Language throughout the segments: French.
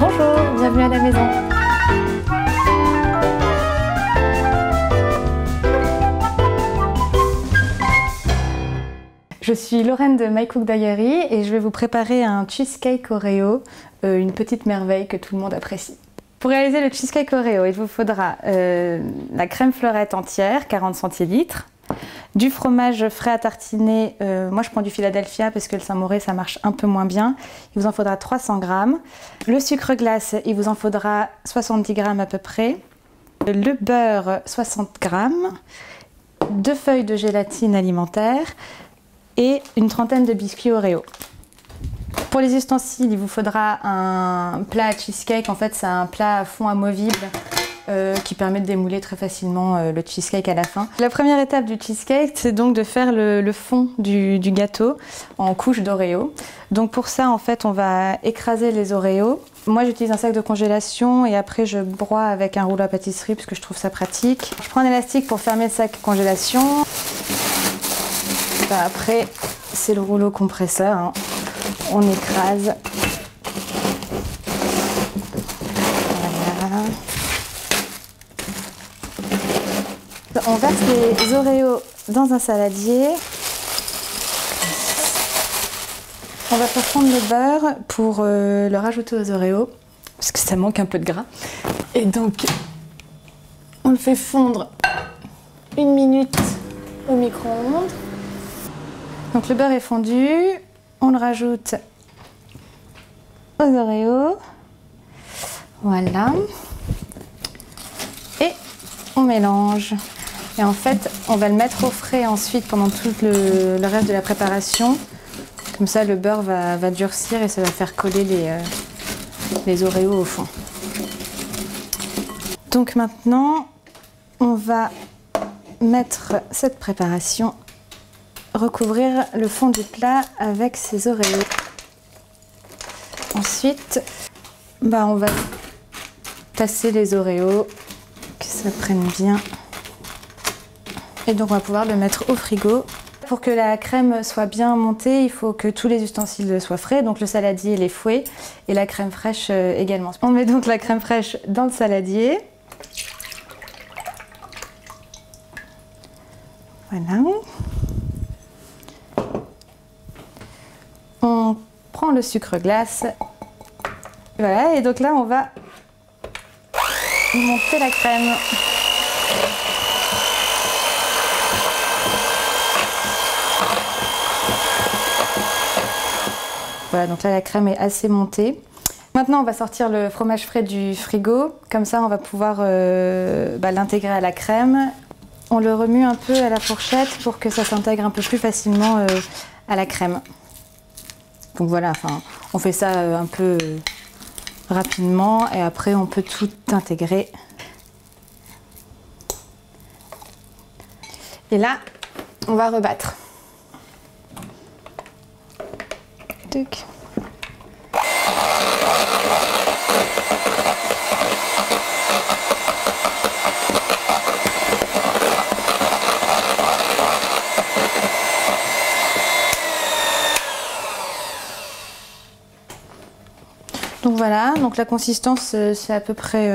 Bonjour, bienvenue à la maison. Je suis Lorraine de My Cook Diary et je vais vous préparer un cheesecake Oreo, une petite merveille que tout le monde apprécie. Pour réaliser le cheesecake Oreo, il vous faudra la crème fleurette entière, 40 centilitres, du fromage frais à tartiner, moi je prends du Philadelphia parce que le Saint-Mauré ça marche un peu moins bien, il vous en faudra 300 g, le sucre glace il vous en faudra 70 g à peu près, le beurre 60 g, 2 feuilles de gélatine alimentaire et une trentaine de biscuits Oreo. Pour les ustensiles, il vous faudra un plat à cheesecake, en fait c'est un plat à fond amovible qui permet de démouler très facilement le cheesecake à la fin. La première étape du cheesecake, c'est donc de faire le fond du gâteau en couche d'Oreo. Donc pour ça, en fait, on va écraser les Oreos. Moi, j'utilise un sac de congélation et après, je broie avec un rouleau à pâtisserie parce que je trouve ça pratique. Je prends un élastique pour fermer le sac congélation. Après, c'est le rouleau compresseur. Hein. On écrase. Voilà. On verse les Oreos dans un saladier. On va faire fondre le beurre pour le rajouter aux Oreos, parce que ça manque un peu de gras. Et donc, on le fait fondre 1 minute au micro-ondes. Donc le beurre est fondu, on le rajoute aux Oreos. Voilà. Et on mélange. Et en fait, on va le mettre au frais ensuite pendant tout le reste de la préparation. Comme ça, le beurre va durcir et ça va faire coller les Oreos au fond. Donc maintenant, on va mettre cette préparation, recouvrir le fond du plat avec ces Oreos. Ensuite, on va tasser les Oreos, que ça prenne bien. Et donc on va pouvoir le mettre au frigo. Pour que la crème soit bien montée, il faut que tous les ustensiles soient frais, donc le saladier et les fouets, et la crème fraîche également. On met donc la crème fraîche dans le saladier. Voilà. On prend le sucre glace. Voilà, et donc là on va monter la crème. Voilà, donc là la crème est assez montée. Maintenant on va sortir le fromage frais du frigo, comme ça on va pouvoir l'intégrer à la crème. On le remue un peu à la fourchette pour que ça s'intègre un peu plus facilement à la crème. Donc voilà, on fait ça un peu rapidement et après on peut tout intégrer. Et là, on va rebattre. Tuc. Donc voilà, donc la consistance c'est à peu près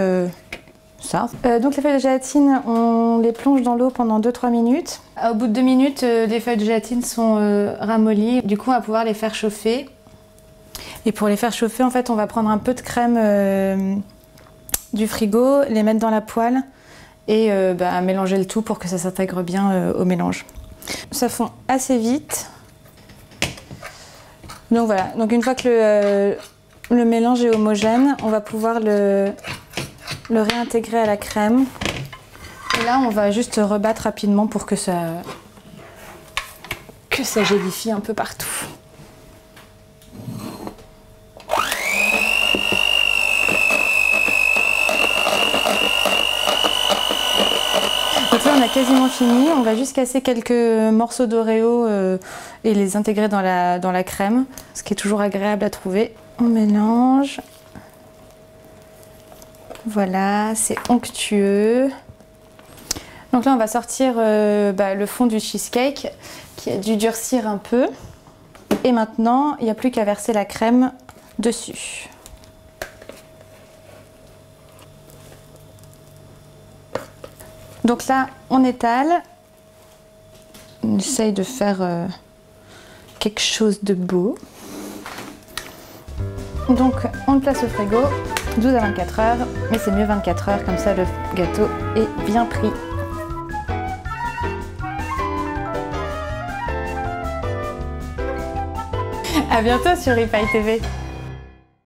ça. Donc les feuilles de gélatine, on les plonge dans l'eau pendant 2-3 minutes. Au bout de 2 minutes, les feuilles de gélatine sont ramollies. Du coup, on va pouvoir les faire chauffer. Et pour les faire chauffer, en fait, on va prendre un peu de crème du frigo, les mettre dans la poêle et mélanger le tout pour que ça s'intègre bien au mélange. Ça fond assez vite. Donc voilà, donc une fois que le mélange est homogène, on va pouvoir le réintégrer à la crème. Et là, on va juste rebattre rapidement pour que ça gélifie un peu partout. Donc là, on a quasiment fini. On va juste casser quelques morceaux d'Oreo et les intégrer dans la crème, ce qui est toujours agréable à trouver. On mélange. Voilà, c'est onctueux. Donc là, on va sortir le fond du cheesecake qui a dû durcir un peu. Et maintenant, il n'y a plus qu'à verser la crème dessus. Donc là, on étale. On essaye de faire quelque chose de beau. Donc on le place au frigo, 12 à 24 heures, mais c'est mieux 24 heures, comme ça le gâteau est bien pris. À bientôt sur Ripaille TV.